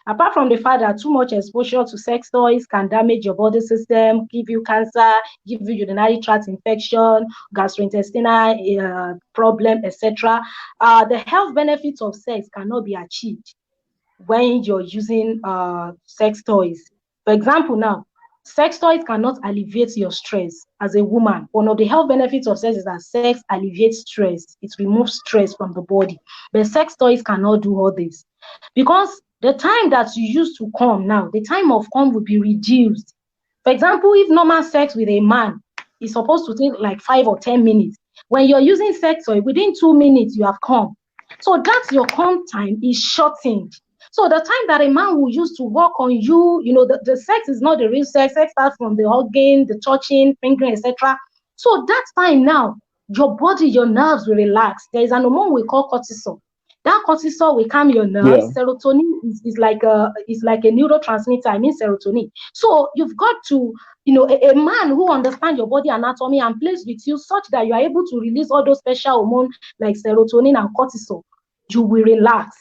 Apart from the fact that too much exposure to sex toys can damage your body system, give you cancer, give you urinary tract infection, gastrointestinal problem, etc. The health benefits of sex cannot be achieved when you're using sex toys. For example, now, sex toys cannot alleviate your stress as a woman. One of the health benefits of sex is that sex alleviates stress. It removes stress from the body. But sex toys cannot do all this because the time that you use to come now, the time of come will be reduced. For example, if normal sex with a man is supposed to take like 5 or 10 minutes, when you're using sex toy, within 2 minutes you have come. So that's your come time is shortened. So the time that a man will use to work on you, the sex is not the real sex. Sex starts from the hugging, the touching, fingering, etc. So that time now, your body, your nerves will relax. There is an hormone we call cortisol. That cortisol will calm your nerves. Yeah. Serotonin is like a neurotransmitter. I mean serotonin. So you've got to, a man who understands your body anatomy and plays with you such that you are able to release all those special hormones like serotonin and cortisol. You will relax.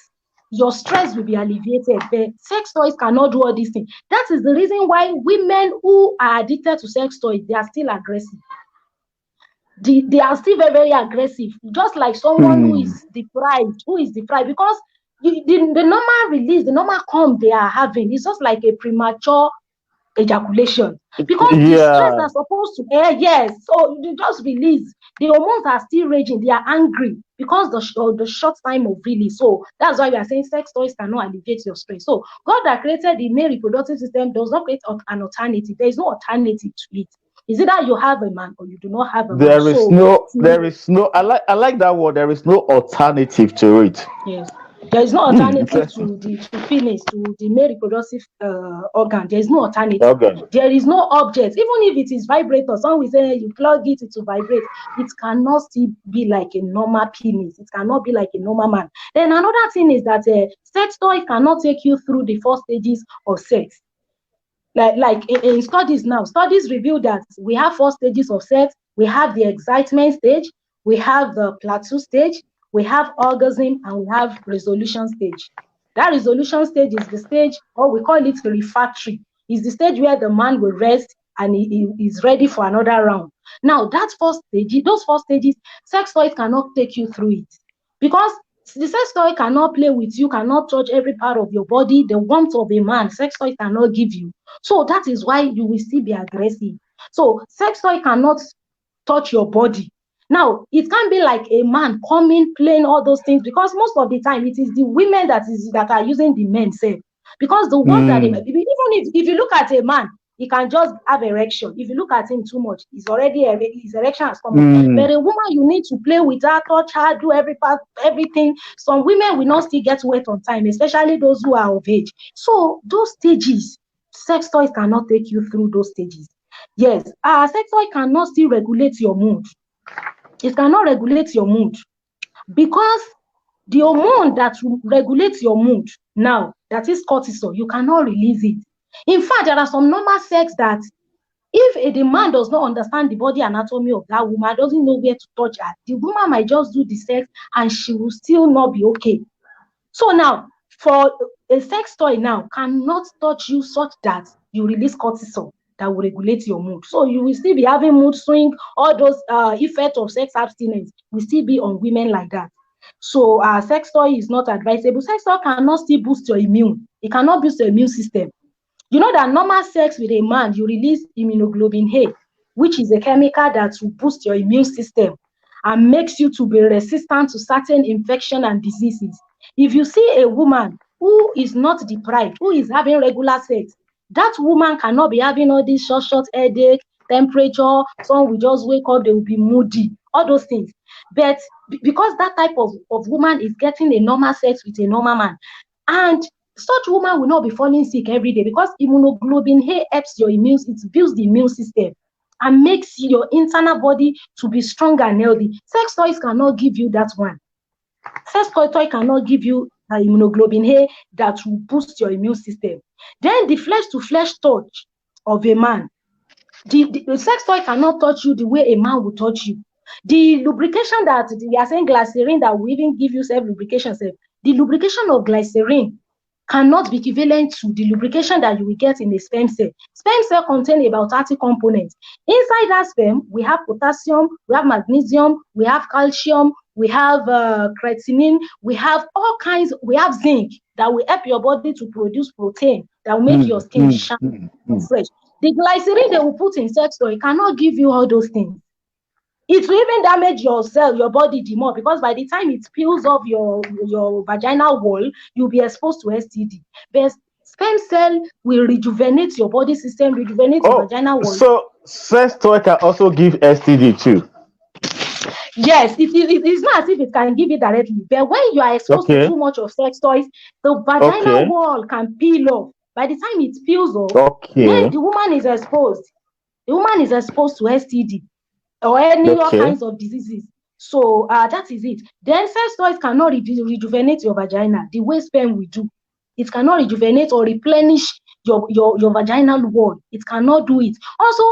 Your stress will be alleviated. But sex toys cannot do all these things. That is the reason why women who are addicted to sex toys, they are still aggressive. They are still very, very aggressive, just like someone who is deprived, because the normal release, the normal come they are having is just like a premature ejaculation because the stress Yeah. that's supposed to air, yes, so you just release. The hormones are still raging, they are angry because the short time of release. So that's why we are saying sex toys cannot alleviate your stress. So God that created the male reproductive system does not create an alternative. There is no alternative to it. Is either you have a man or you do not have a man. So There is no, I like that word. There is no alternative to it. yes, there is no alternative Interesting. to the penis, to the male reproductive organ. There is no alternative. Okay. There is no object, even if it is vibrator. Some will say you plug it to vibrate. It cannot still be like a normal penis. It cannot be like a normal man. Then another thing is that sex toy cannot take you through the 4 stages of sex. Like in studies now, studies reveal that we have 4 stages of sex. We have the excitement stage, we have the plateau stage, we have orgasm, and we have resolution stage. That resolution stage is the stage, or we call it refractory. Is the stage where the man will rest and he is ready for another round. Now that first stage, those 4 stages, sex toys cannot take you through it because the sex toy cannot play with you, cannot touch every part of your body. The warmth of a man, sex toy cannot give you. So that is why you will still be aggressive. So sex toy cannot touch your body. Now, it can't be like a man coming, playing all those things because most of the time it is the women that are using the men self. Because the ones that even if you look at a man, he can just have erection. If you look at him too much, his erection has come up. But a woman, you need to play with her, touch her, do every part, everything. Some women will not still get wet on time, especially those who are of age. So those stages, sex toys cannot take you through those stages. Yes, sex toy cannot still regulate your mood. It cannot regulate your mood because the hormone that regulates your mood now, that is cortisol, you cannot release it. In fact, there are some normal sex that if the man does not understand the body anatomy of that woman, doesn't know where to touch her, the woman might just do the sex and she will still not be okay. So now, for a sex toy now cannot touch you such that you release cortisol that will regulate your mood. So you will still be having mood swing, all those effects of sex abstinence will still be on women like that. So sex toy is not advisable. Sex toy cannot still boost your immune. It cannot boost your immune system. You know that normal sex with a man, you release immunoglobulin A, which is a chemical that will boost your immune system and makes you to be resistant to certain infection and diseases. If you see a woman who is not deprived, who is having regular sex, that woman cannot be having all these short headache, temperature, some will just wake up, they will be moody, all those things. But because that type of woman is getting a normal sex with a normal man, and such woman will not be falling sick every day because immunoglobulin A helps your immune, it builds the immune system and makes your internal body to be strong and healthy. Sex toys cannot give you that one. Sex toy cannot give you immunoglobulin A that will boost your immune system. Then the flesh-to-flesh touch of a man, the sex toy cannot touch you the way a man will touch you. The lubrication that we are saying glycerin that will even give you self-lubrication, the lubrication of glycerin cannot be equivalent to the lubrication that you will get in a sperm cell. Sperm cell contain about 30 components. Inside that sperm, we have potassium, we have magnesium, we have calcium, we have creatinine, we have all kinds, we have zinc that will help your body to produce protein that will make your skin shine fresh. The glycerin they will put in sex toy cannot give you all those things. It will even damage your cell, your body the more, because by the time it peels off your vaginal wall, you'll be exposed to STD. But sperm cell will rejuvenate your body system, rejuvenate your vaginal wall. So sex toy can also give STD too. Yes, it's not as if it can give it directly, but when you are exposed to too much of sex toys, the vaginal wall can peel off. By the time it peels off, then the woman is exposed. The woman is exposed to STD or any all kinds of diseases. So that is it. Then sex toys cannot rejuvenate your vagina the way sperm will do. It cannot rejuvenate or replenish your vaginal wall. It cannot do it. Also,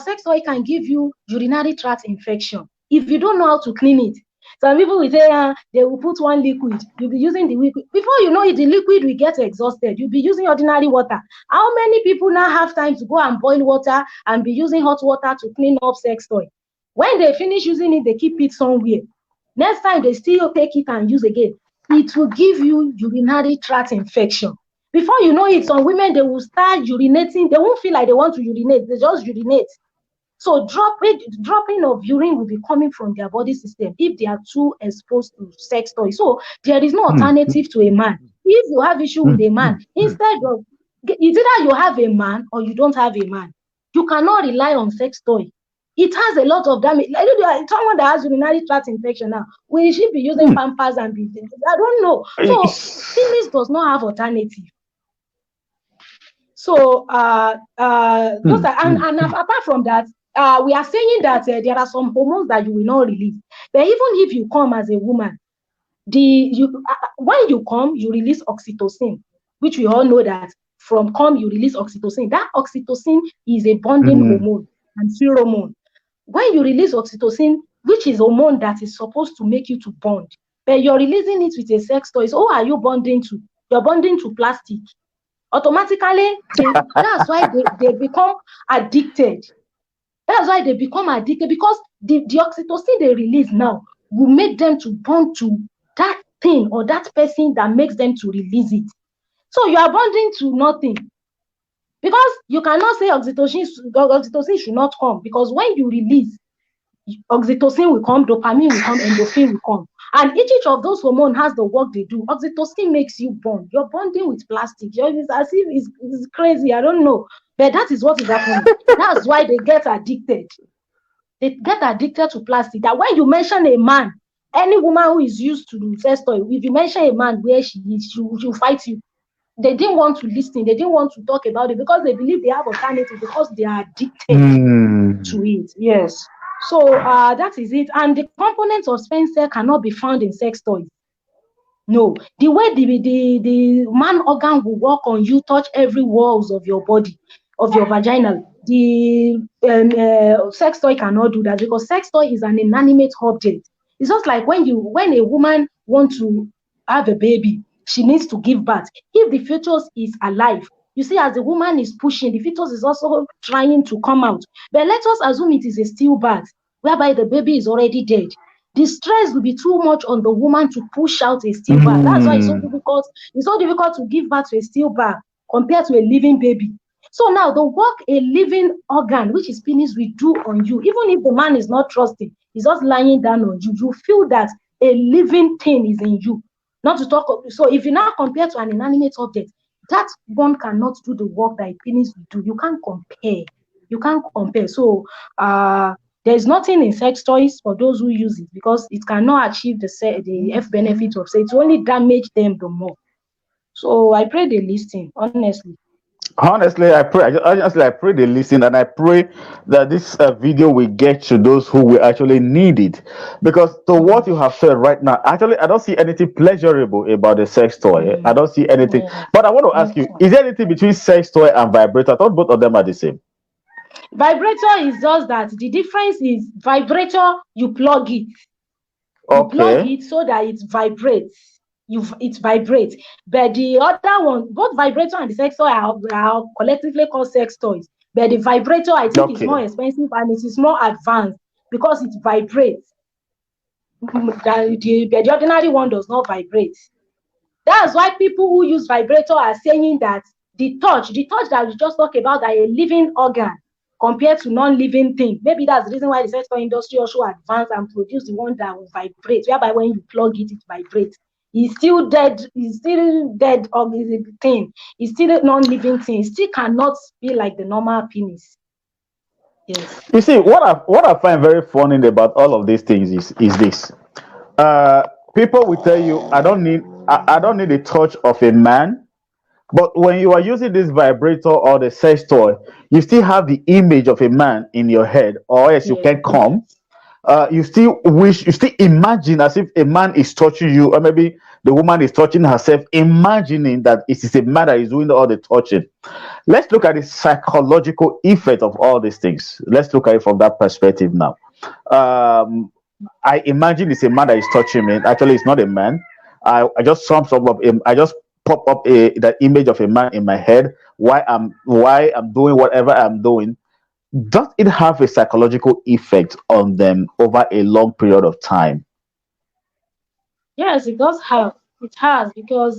sex toy can give you urinary tract infection if you don't know how to clean it. Some people will say they will put one liquid. You'll be using the liquid. Before you know it, the liquid will get exhausted. You'll be using ordinary water. How many people now have time to go and boil water and be using hot water to clean up sex toy? When they finish using it, they keep it somewhere. Next time they still take it and use again. It will give you urinary tract infection. Before you know it, some women, they will start urinating. They won't feel like they want to urinate. They just urinate. So dropping of urine will be coming from their body system if they are too exposed to sex toys. So there is no alternative to a man. If you have issue with a man, instead of, it's either you have a man or you don't have a man. You cannot rely on sex toy. It has a lot of damage. Like someone that has urinary tract infection now, will she be using Pampers and be? I don't know. So penis does not have alternative. So those are, and apart from that, we are saying that there are some hormones that you will not release. But even if you come as a woman, when you come, you release oxytocin, which we all know that from come you release oxytocin. That oxytocin is a bonding hormone and pheromone. When you release oxytocin, which is a hormone that is supposed to make you to bond, but you're releasing it with a sex toy. So who are you bonding to? You're bonding to plastic. Automatically, that's why they become addicted. That's why they become addicted, because the oxytocin they release now will make them to bond to that thing or that person that makes them to release it. So you are bonding to nothing, because you cannot say oxytocin should not come, because when you release, oxytocin will come, dopamine will come, endorphin will come. And each of those hormones has the work they do. Oxytocin makes you bond. You're bonding with plastic. It's as if it's crazy. I don't know. But that is what is happening. That's why they get addicted. They get addicted to plastic. That when you mention a man, any woman who is used to sex toy, if you mention a man where she is, she'll fight you. They didn't want to listen. They didn't want to talk about it because they believe they have alternative, because they are addicted to it. Yes. So that is it. And the components of sperm cell cannot be found in sex toys. No. The way the man organ will work on you, touch every walls of your body, of your vagina. The sex toy cannot do that, because sex toy is an inanimate object. It's just like when a woman wants to have a baby, she needs to give birth. If the fetus is alive, you see, as the woman is pushing, the fetus is also trying to come out. But let us assume it is a stillbirth, whereby the baby is already dead. The stress will be too much on the woman to push out a stillbirth. That's why it's so difficult. It's so difficult to give birth to a stillbirth compared to a living baby. So now the work a living organ, which is penis, will do on you, even if the man is not trusting, he's just lying down on you, you feel that a living thing is in you. Not to talk of, so if you now compare to an inanimate object, that one cannot do the work that a penis will do. You can't compare. You can't compare. So there's nothing in sex toys for those who use it, because it cannot achieve the F benefit of sex. It only damage them the more. So I pray they listen, honestly. Honestly, I pray they listen, and I pray that this video will get to those who will actually need it. Because to what you have said right now, actually, I don't see anything pleasurable about the sex toy. I don't see anything. But I want to ask you: is there anything between sex toy and vibrator? I thought both of them are the same. Vibrator is just that the difference is vibrator, you plug it. You plug it so that it vibrates. it vibrates. But the other one, both vibrator and the sex toy are collectively called sex toys. But the vibrator, I think, is more Okay. expensive and it is more advanced because it vibrates. The ordinary one does not vibrate. That's why people who use vibrator are saying that the touch that we just talked about, are a living organ compared to non-living thing. Maybe that's the reason why the sex toy industry also advanced and produce the one that will vibrate, whereby when you plug it, it vibrates. It's still dead. It's still dead organism thing. It's still a non-living thing. It still cannot be like the normal penis. Yes. You see, what I find very funny about all of these things is this. Uh, People will tell you, I don't need the touch of a man. But when you are using this vibrator or the sex toy, you still have the image of a man in your head, or else you Yes. can come. You still imagine as if a man is touching you, or maybe the woman is touching herself, imagining that it is a man that is doing all the touching. Let's look at the psychological effect of all these things. Let's look at it from that perspective now. Um, I imagine it's a man that is touching me. Actually, it's not a man. I just sums up him. I just pop up that image of a man in my head. Why I'm doing whatever I'm doing. Does it have a psychological effect on them over a long period of time? Yes, it does have. It has because